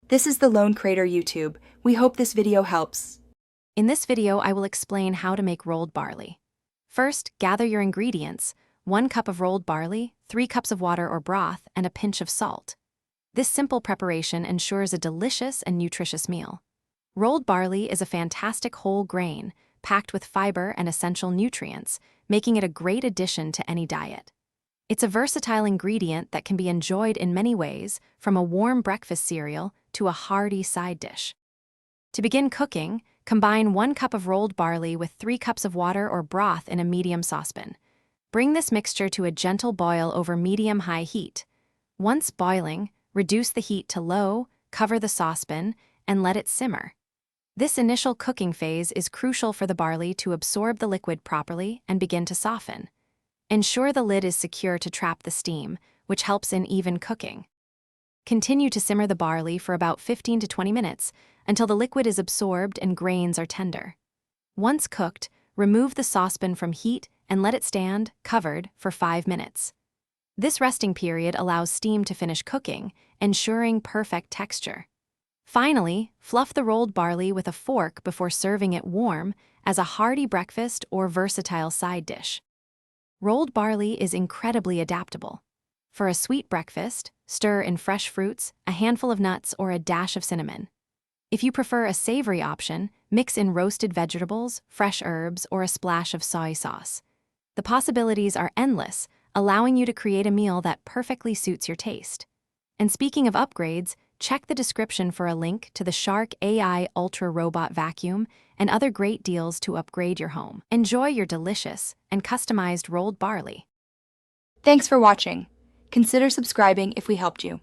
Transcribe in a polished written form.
This is the Lone Crater YouTube. We hope this video helps. In this video, I will explain how to make rolled barley. First, gather your ingredients: 1 cup of rolled barley, 3 cups of water or broth, and a pinch of salt. This simple preparation ensures a delicious and nutritious meal. Rolled barley is a fantastic whole grain, packed with fiber and essential nutrients, making it a great addition to any diet. It's a versatile ingredient that can be enjoyed in many ways, from a warm breakfast cereal to a hearty side dish. To begin cooking, combine 1 cup of rolled barley with 3 cups of water or broth in a medium saucepan. Bring this mixture to a gentle boil over medium-high heat. Once boiling, reduce the heat to low, cover the saucepan, and let it simmer. This initial cooking phase is crucial for the barley to absorb the liquid properly and begin to soften. Ensure the lid is secure to trap the steam, which helps in even cooking. Continue to simmer the barley for about 15 to 20 minutes until the liquid is absorbed and grains are tender. Once cooked, remove the saucepan from heat and let it stand, covered, for 5 minutes. This resting period allows steam to finish cooking, ensuring perfect texture. Finally, fluff the rolled barley with a fork before serving it warm as a hearty breakfast or versatile side dish. Rolled barley is incredibly adaptable. For a sweet breakfast, stir in fresh fruits, a handful of nuts, or a dash of cinnamon. If you prefer a savory option, mix in roasted vegetables, fresh herbs, or a splash of soy sauce. The possibilities are endless, allowing you to create a meal that perfectly suits your taste. And speaking of upgrades, check the description for a link to the Shark AI Ultra Robot Vacuum and other great deals to upgrade your home. Enjoy your delicious and customized rolled barley. Thanks for watching. Consider subscribing if we helped you.